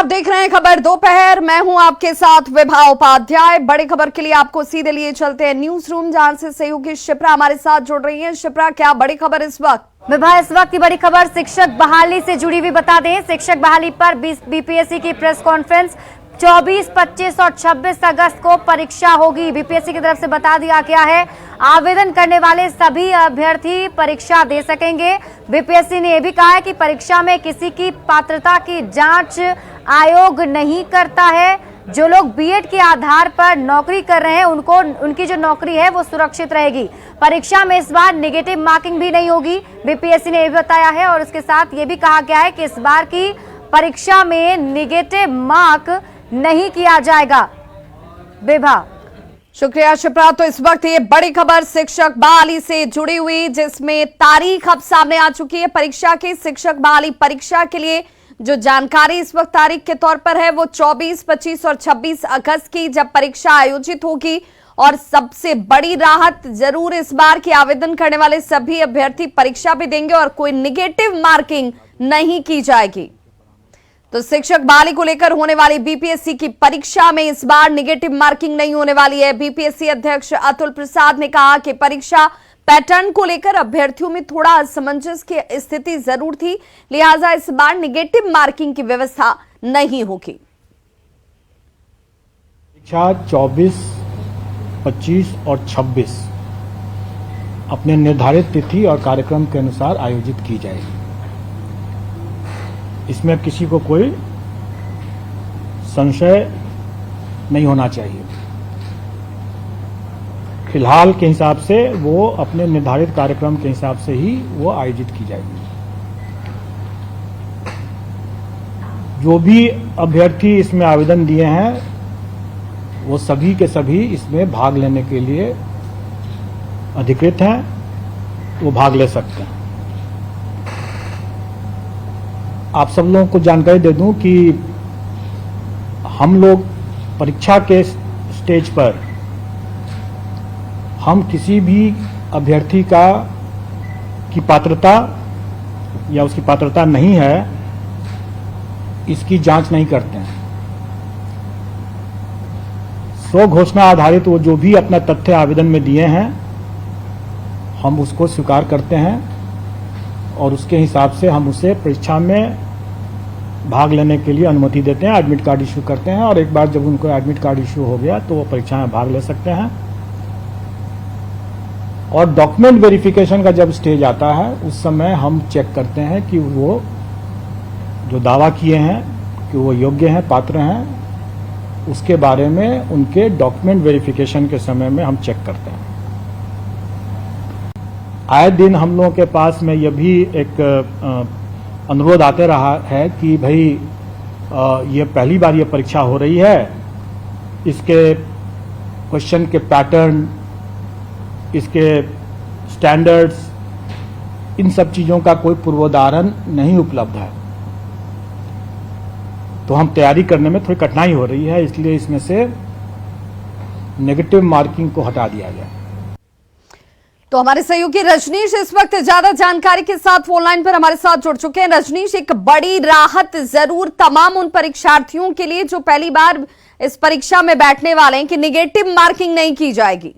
आप देख रहे हैं खबर दोपहर। मैं हूं आपके साथ विभा उपाध्याय। बड़ी खबर के लिए आपको सीधे लिए चलते हैं न्यूज रूम, जहां से सहयोगी शिप्रा हमारे साथ जुड़ रही हैं। शिप्रा, क्या बड़ी खबर इस वक्त? विभा, इस वक्त की बड़ी खबर शिक्षक बहाली से जुड़ी हुई बता दें। शिक्षक बहाली पर बीपीएससी की प्रेस कॉन्फ्रेंस 24, 25 और 26 अगस्त को परीक्षा होगी। बीपीएससी की तरफ से बता दिया गया है आवेदन करने वाले सभी अभ्यर्थी परीक्षा दे सकेंगे। बीपीएससी ने यह भी कहा है कि परीक्षा में किसी की पात्रता की जांच आयोग नहीं करता है। जो लोग बीएड के आधार पर नौकरी कर रहे हैं उनकी जो नौकरी है वो सुरक्षित रहेगी। परीक्षा में इस बार नेगेटिव मार्किंग भी नहीं होगी, बीपीएससी ने यह भी बताया है। और इसके साथ ये भी कहा गया है कि इस बार की परीक्षा में नेगेटिव मार्क नहीं किया जाएगा। विभा, शुक्रिया शिप्रा। तो इस वक्त ये बड़ी खबर शिक्षक बहाली से जुड़ी हुई, जिसमें तारीख अब सामने आ चुकी है परीक्षा की। शिक्षक बहाली परीक्षा के लिए जो जानकारी इस वक्त तारीख के तौर पर है वो 24, 25 और 26 अगस्त की जब परीक्षा आयोजित होगी। और सबसे बड़ी राहत जरूर इस बार की, आवेदन करने वाले सभी अभ्यर्थी परीक्षा भी देंगे और कोई निगेटिव मार्किंग नहीं की जाएगी। तो शिक्षक बहाली को लेकर होने वाली बीपीएससी की परीक्षा में इस बार निगेटिव मार्किंग नहीं होने वाली है। बीपीएससी अध्यक्ष अतुल प्रसाद ने कहा कि परीक्षा पैटर्न को लेकर अभ्यर्थियों में थोड़ा असमंजस की स्थिति जरूर थी, लिहाजा इस बार निगेटिव मार्किंग की व्यवस्था नहीं होगी। परीक्षा 24, 25 और 26 अपने निर्धारित तिथि और कार्यक्रम के अनुसार आयोजित की जाएगी। इसमें किसी को कोई संशय नहीं होना चाहिए। फिलहाल के हिसाब से वो अपने निर्धारित कार्यक्रम के हिसाब से ही वो आयोजित की जाएगी। जो भी अभ्यर्थी इसमें आवेदन दिए हैं वो सभी के सभी इसमें भाग लेने के लिए अधिकृत हैं, वो भाग ले सकते हैं। आप सब लोगों को जानकारी दे दूं कि हम लोग परीक्षा के स्टेज पर हम किसी भी अभ्यर्थी की पात्रता या उसकी पात्रता नहीं है इसकी जांच नहीं करते हैं। स्व घोषणा आधारित वो जो भी अपना तथ्य आवेदन में दिए हैं हम उसको स्वीकार करते हैं और उसके हिसाब से हम उसे परीक्षा में भाग लेने के लिए अनुमति देते हैं, एडमिट कार्ड इशू करते हैं। और एक बार जब उनको एडमिट कार्ड इशू हो गया तो वो परीक्षा में भाग ले सकते हैं। और डॉक्यूमेंट वेरिफिकेशन का जब स्टेज आता है उस समय हम चेक करते हैं कि वो जो दावा किए हैं कि वो योग्य हैं, पात्र हैं, उसके बारे में उनके डॉक्यूमेंट वेरिफिकेशन के समय में हम चेक करते हैं। आए दिन हम लोगों के पास में यह भी एक अनुरोध आते रहा है कि भाई ये पहली बार ये परीक्षा हो रही है, इसके क्वेश्चन के पैटर्न, इसके स्टैंडर्ड्स, इन सब चीज़ों का कोई पूर्वोदाहरण नहीं उपलब्ध है। तो हम तैयारी करने में थोड़ी कठिनाई हो रही है, इसलिए इसमें से नेगेटिव मार्किंग को हटा दिया गया। तो हमारे सहयोगी रजनीश इस वक्त ज्यादा जानकारी के साथ फोन लाइन पर हमारे साथ जुड़ चुके हैं। रजनीश, एक बड़ी राहत जरूर तमाम उन परीक्षार्थियों के लिए जो पहली बार इस परीक्षा में बैठने वाले हैं कि निगेटिव मार्किंग नहीं की जाएगी।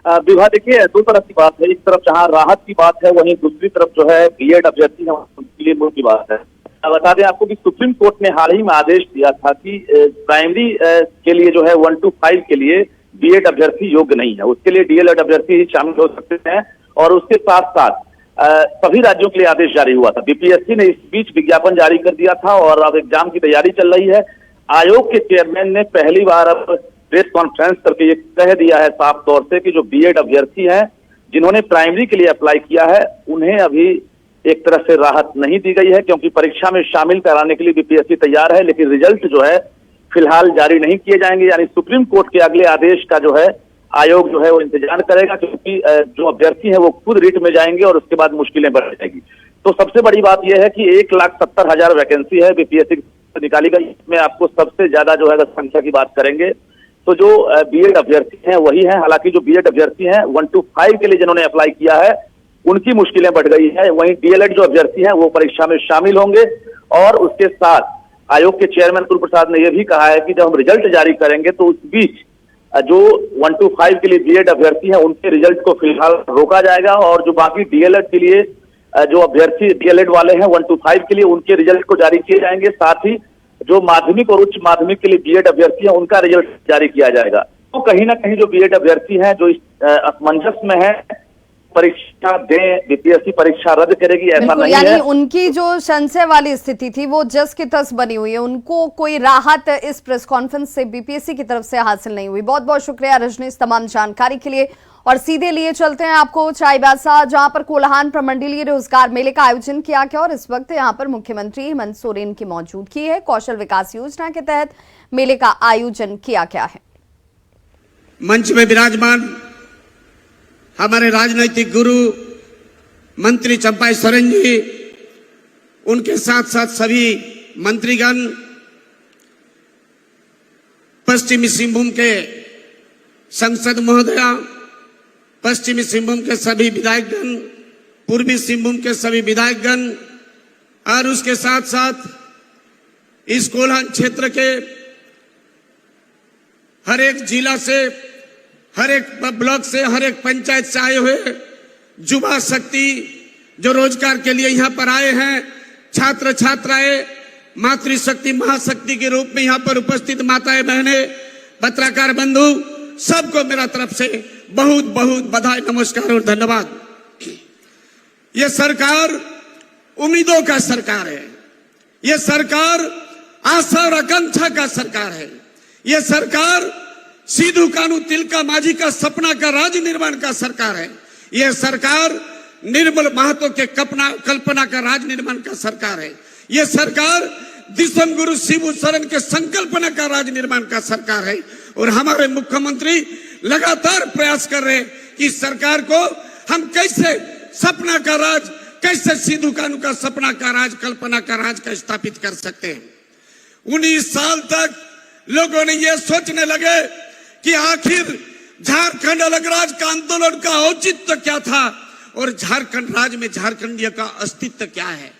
विभा, देखिए दो तरफ की बात है। एक तरफ जहां राहत की बात है वहीं दूसरी तरफ जो है बीएड अभ्यर्थी है उनके लिए मुख्य बात है। बता दें आपको कि सुप्रीम कोर्ट ने हाल ही में आदेश दिया था कि प्राइमरी के लिए जो है 1 to 5 के लिए बीएड अभ्यर्थी योग्य नहीं है, उसके लिए डीएलएड अभ्यर्थी ही शामिल हो सकते हैं। और उसके साथ साथ सभी राज्यों के लिए आदेश जारी हुआ था। बीपीएससी ने इस बीच विज्ञापन जारी कर दिया था और अब एग्जाम की तैयारी चल रही है। आयोग के चेयरमैन ने पहली बार अब प्रेस कॉन्फ्रेंस करके ये कह दिया है साफ तौर से कि जो बीएड अभ्यर्थी हैं जिन्होंने प्राइमरी के लिए अप्लाई किया है उन्हें अभी एक तरह से राहत नहीं दी गई है, क्योंकि परीक्षा में शामिल कराने के लिए बीपीएससी तैयार है, लेकिन रिजल्ट जो है फिलहाल जारी नहीं किए जाएंगे। यानी सुप्रीम कोर्ट के अगले आदेश का जो है आयोग जो है वो इंतजार करेगा, क्योंकि जो अभ्यर्थी है वो खुद रिट में जाएंगे और उसके बाद मुश्किलें बढ़ जाएगी। तो सबसे बड़ी बात यह है कि 1,70,000 वैकेंसी है बीपीएससी निकाली गई। इसमें आपको सबसे ज्यादा जो है संख्या की बात करेंगे तो जो बीएड अभ्यर्थी हैं वही हैं। हालांकि जो बीएड अभ्यर्थी हैं 1 to 5 के लिए जिन्होंने अप्लाई किया है उनकी मुश्किलें बढ़ गई है। वहीं डीएलएड जो अभ्यर्थी हैं वो परीक्षा में शामिल होंगे और उसके साथ आयोग के चेयरमैन अतुल प्रसाद ने यह भी कहा है कि जब हम रिजल्ट जारी करेंगे तो उस बीच जो 1 to 5 के लिए बीएड अभ्यर्थी हैं उनके रिजल्ट को फिलहाल रोका जाएगा, और जो बाकी डीएलएड के लिए जो अभ्यर्थी डीएलएड वाले हैं 1 to 5 के लिए उनके रिजल्ट को जारी किए जाएंगे। साथ ही जो माध्यमिक और उच्च माध्यमिक के लिए बीएड अभ्यर्थी हैं उनका रिजल्ट जारी किया जाएगा। तो कहीं ना कहीं जो बीएड अभ्यर्थी हैं जो इस असमंजस में है, परीक्षा दें, बीपीएससी परीक्षा रद्द करेगी ऐसा नहीं यानी है। उनकी जो संशय वाली स्थिति थी वो जस की तस बनी हुई है, उनको कोई राहत इस प्रेस कॉन्फ्रेंस से बीपीएससी की तरफ से हासिल नहीं हुई। बहुत बहुत शुक्रिया रजनीश तमाम जानकारी के लिए। और सीधे लिए चलते हैं आपको चाईबासा, जहां पर कोल्हान प्रमंडलीय रोजगार मेले का आयोजन किया गया और इस वक्त यहां पर मुख्यमंत्री हेमंत सोरेन की मौजूदगी है। कौशल विकास योजना के तहत मेले का आयोजन किया गया है। मंच में विराजमान हमारे राजनीतिक गुरु मंत्री चंपाई सोरेन जी, उनके साथ साथ सभी मंत्रीगण, पश्चिमी सिंहभूम के संसद महोदया, पश्चिमी सिंहभूम के सभी विधायकगण, पूर्वी सिंहभूम के सभी विधायकगण, और उसके साथ साथ इस कोल्हान क्षेत्र के हर एक जिला से, हर एक ब्लॉक से, हर एक पंचायत से आए हुए युवा शक्ति जो रोजगार के लिए यहाँ पर आए हैं, छात्र छात्राएं, मातृशक्ति महाशक्ति के रूप में यहाँ पर उपस्थित माताएं बहनें, पत्रकार बंधु, सबको मेरा तरफ से बहुत बहुत बधाई, नमस्कार और धन्यवाद। ये सरकार उम्मीदों का सरकार है, ये सरकार आशा और आकांक्षा का सरकार है, ये सरकार सिद्धू कान्हू तिलका माझी का सपना का राज्य निर्माण का सरकार है, यह सरकार निर्मल महतो के कल्पना का राज निर्माण का सरकार है, यह सरकार दिसम गुरु शिबू सोरेन के संकल्पना का राज निर्माण का सरकार है। और हमारे मुख्यमंत्री लगातार प्रयास कर रहे हैं कि इस सरकार को हम कैसे सपना का राज, कैसे सिद्धू कान्हू का सपना का राज, कल्पना का राज का स्थापित कर सकते हैं। 19 साल तक लोगों ने यह सोचने लगे कि आखिर झारखंड अलग राज्य का आंदोलन का औचित्य क्या था और झारखंड राज्य में झारखंडियों का अस्तित्व क्या है।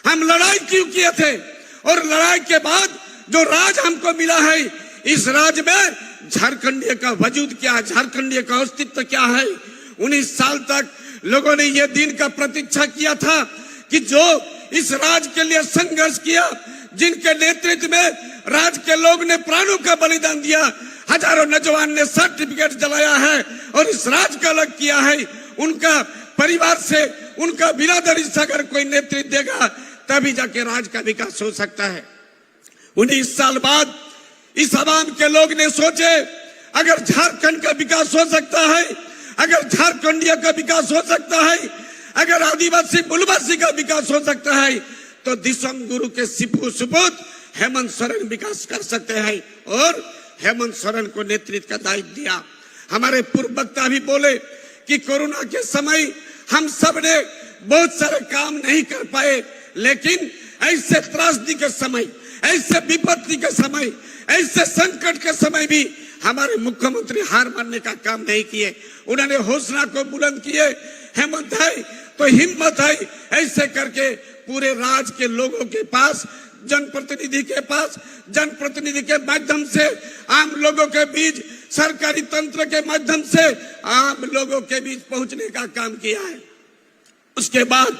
हम लड़ाई क्यों किए थे और लड़ाई के बाद जो राज हमको मिला है, इस राज्य में झारखंडियों का वजूद क्या है, झारखंडियों का अस्तित्व क्या है। 19 साल तक लोगों ने यह दिन का प्रतीक्षा किया था कि जो इस राज्य के लिए संघर्ष किया, जिनके नेतृत्व में राज्य के लोग ने प्राणों का बलिदान दिया, हजारों नौजवान ने सर्टिफिकेट जलाया है और इस राज्य का अलग किया है, उनका परिवार से, उनका बिरादरी से अगर कोई नेतृत्व देगा तभी जाके राज्य का विकास हो सकता है। 19 साल बाद इस आवाम के लोग ने सोचे अगर झारखंड का विकास हो सकता है, अगर झारखंडिया का विकास हो सकता है, अगर आदिवासी मूलवासी का विकास हो सकता है, तो दिसम गुरु के सुपूत हेमंत सोरेन विकास कर सकते हैं। और हेमंत सोरेन को नेतृत्व का दायित्व दिया। हमारे पूर्व वक्ता भी बोले कि कोरोना के समय हम सब ने बहुत सारे काम नहीं कर पाए, लेकिन ऐसे त्रासदी के समय, ऐसे विपत्ति के समय, ऐसे संकट के समय भी हमारे मुख्यमंत्री हार मानने का काम नहीं किए। उन्होंने हौसला को बुलंद किए, हेमंत है तो हिम्मत है, ऐसे करके पूरे राज्य के लोगों के पास, जनप्रतिनिधि के पास, जनप्रतिनिधि के माध्यम से आम लोगों के बीच, सरकारी तंत्र के माध्यम से आम लोगों के बीच पहुंचने का काम किया है। उसके बाद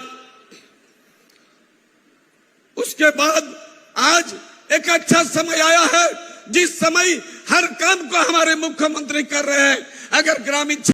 आज एक अच्छा समय आया है जिस समय हर काम को हमारे मुख्यमंत्री कर रहे हैं। अगर ग्रामीण